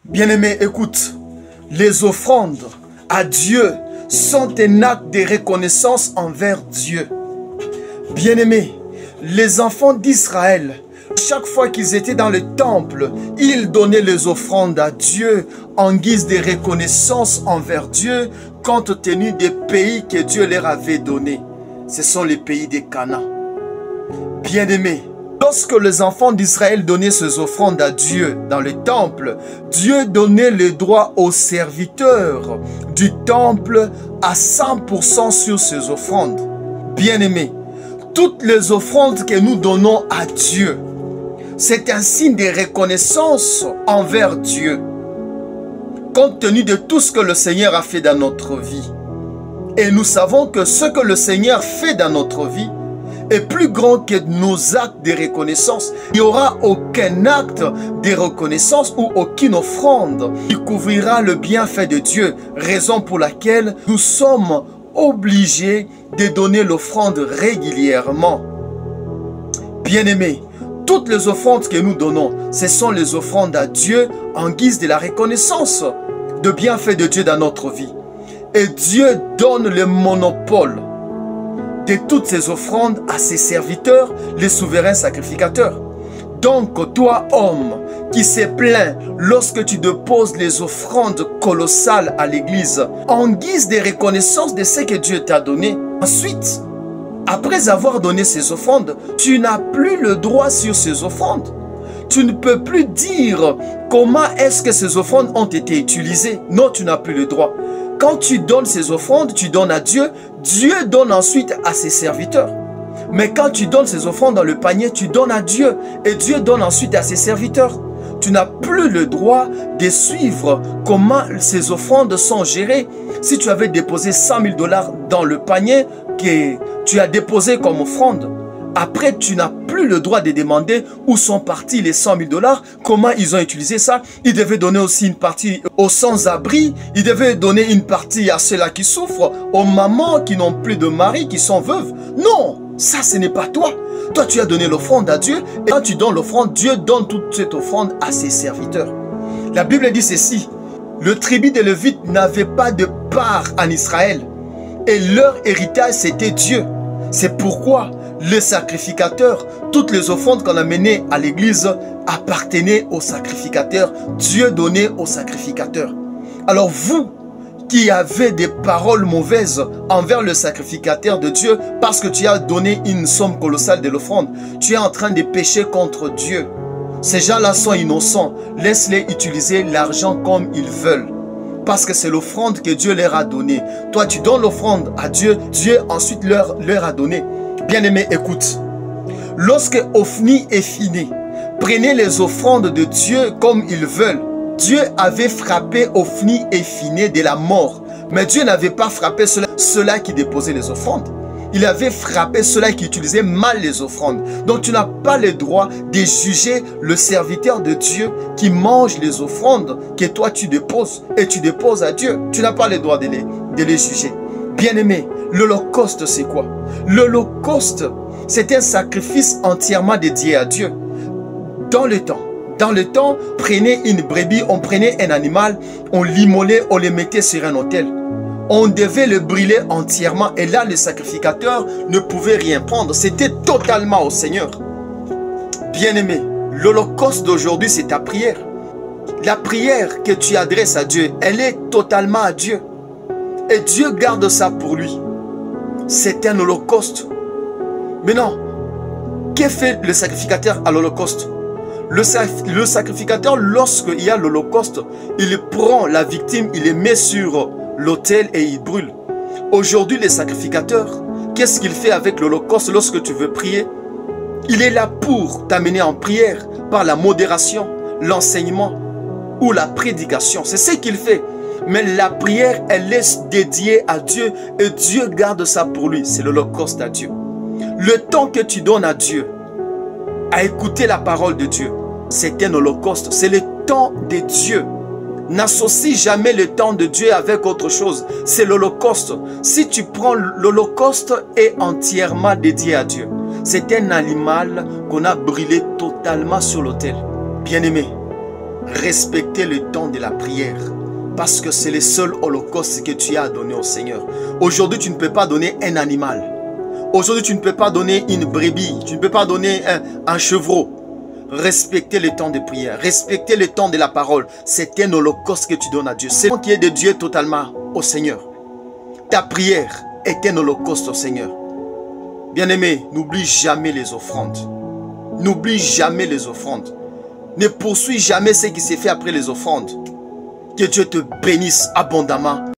Bien-aimé, écoute, les offrandes à Dieu sont un acte de reconnaissance envers Dieu. Bien-aimé, les enfants d'Israël, chaque fois qu'ils étaient dans le temple, ils donnaient les offrandes à Dieu en guise de reconnaissance envers Dieu compte tenu des pays que Dieu leur avait donnés. Ce sont les pays des Canaan. Bien-aimé, lorsque les enfants d'Israël donnaient ces offrandes à Dieu dans le temple, Dieu donnait le droit aux serviteurs du temple à 100% sur ces offrandes. Bien-aimés, toutes les offrandes que nous donnons à Dieu, c'est un signe de reconnaissance envers Dieu, compte tenu de tout ce que le Seigneur a fait dans notre vie. Et nous savons que ce que le Seigneur fait dans notre vie est plus grand que nos actes de reconnaissance. Il n'y aura aucun acte de reconnaissance ou aucune offrande qui couvrira le bienfait de Dieu, raison pour laquelle nous sommes obligés de donner l'offrande régulièrement. Bien-aimés, toutes les offrandes que nous donnons, ce sont les offrandes à Dieu en guise de la reconnaissance de bienfaits de Dieu dans notre vie. Et Dieu donne le monopole de toutes ces offrandes à ses serviteurs, les souverains sacrificateurs. Donc, toi, homme, qui s'est plaint lorsque tu déposes les offrandes colossales à l'église, en guise de reconnaissance de ce que Dieu t'a donné, ensuite, après avoir donné ces offrandes, tu n'as plus le droit sur ces offrandes. Tu ne peux plus dire comment est-ce que ces offrandes ont été utilisées. Non, tu n'as plus le droit. Quand tu donnes ces offrandes, tu donnes à Dieu. Dieu donne ensuite à ses serviteurs. Mais quand tu donnes ces offrandes dans le panier, tu donnes à Dieu. Et Dieu donne ensuite à ses serviteurs. Tu n'as plus le droit de suivre comment ces offrandes sont gérées. Si tu avais déposé 100 000 $ dans le panier que tu as déposé comme offrande, après, tu n'as plus le droit de demander où sont partis les 100 000 $, comment ils ont utilisé ça. Ils devaient donner aussi une partie aux sans-abri, ils devaient donner une partie à ceux-là qui souffrent, aux mamans qui n'ont plus de mari, qui sont veuves. Non, ça ce n'est pas toi. Toi, tu as donné l'offrande à Dieu, et quand tu donnes l'offrande, Dieu donne toute cette offrande à ses serviteurs. La Bible dit ceci: le tribut des Lévites n'avait pas de part en Israël, et leur héritage c'était Dieu. C'est pourquoi les sacrificateurs, toutes les offrandes qu'on a menées à l'église appartenaient aux sacrificateurs. Dieu donnait aux sacrificateurs. Alors vous qui avez des paroles mauvaises envers le sacrificateur de Dieu parce que tu as donné une somme colossale de l'offrande, tu es en train de pécher contre Dieu. Ces gens-là sont innocents. Laisse-les utiliser l'argent comme ils veulent. Parce que c'est l'offrande que Dieu leur a donnée. Toi, tu donnes l'offrande à Dieu. Dieu ensuite leur a donné. Bien-aimé, écoute. Lorsque Ophni et Phiné prenaient les offrandes de Dieu comme ils veulent, Dieu avait frappé Ophni et Phiné de la mort. Mais Dieu n'avait pas frappé ceux-là qui déposaient les offrandes. Il avait frappé ceux-là qui utilisaient mal les offrandes. Donc tu n'as pas le droit de juger le serviteur de Dieu qui mange les offrandes que toi tu déposes et tu déposes à Dieu. Tu n'as pas le droit de les juger. Bien-aimé, l'Holocauste c'est quoi? L'Holocauste, c'est un sacrifice entièrement dédié à Dieu. Dans le temps, prenez une brebis, on prenait un animal, on l'immolait, on le mettait sur un autel. On devait le brûler entièrement et là, le sacrificateur ne pouvait rien prendre. C'était totalement au Seigneur. Bien-aimé, l'Holocauste d'aujourd'hui, c'est ta prière. La prière que tu adresses à Dieu, elle est totalement à Dieu. Et Dieu garde ça pour lui. C'est un holocauste. Mais non, que fait le sacrificateur à l'holocauste? Le sacrificateur, lorsqu'il y a l'holocauste, il prend la victime, il les met sur l'autel et il brûle. Aujourd'hui, les sacrificateurs, qu'est-ce qu'il fait avec l'holocauste lorsque tu veux prier? Il est là pour t'amener en prière par la modération, l'enseignement ou la prédication. C'est ce qu'il fait. Mais la prière, elle est dédiée à Dieu et Dieu garde ça pour lui. C'est l'holocauste à Dieu. Le temps que tu donnes à Dieu, à écouter la parole de Dieu, c'est un holocauste. C'est le temps de Dieu. N'associe jamais le temps de Dieu avec autre chose. C'est l'holocauste. Si tu prends l'holocauste est entièrement dédié à Dieu. C'est un animal qu'on a brûlé totalement sur l'autel. Bien-aimé, Respectez le temps de la prière. Parce que c'est le seul holocauste que tu as donné au Seigneur. Aujourd'hui, tu ne peux pas donner un animal. Aujourd'hui, tu ne peux pas donner une brebis. Tu ne peux pas donner un chevreau. Respectez le temps de prière. Respectez le temps de la parole. C'est un holocauste que tu donnes à Dieu. C'est toi qui es de Dieu totalement au Seigneur. Ta prière est un holocauste au Seigneur. Bien-aimé, n'oublie jamais les offrandes. N'oublie jamais les offrandes. Ne poursuis jamais ce qui s'est fait après les offrandes. Que Dieu te bénisse abondamment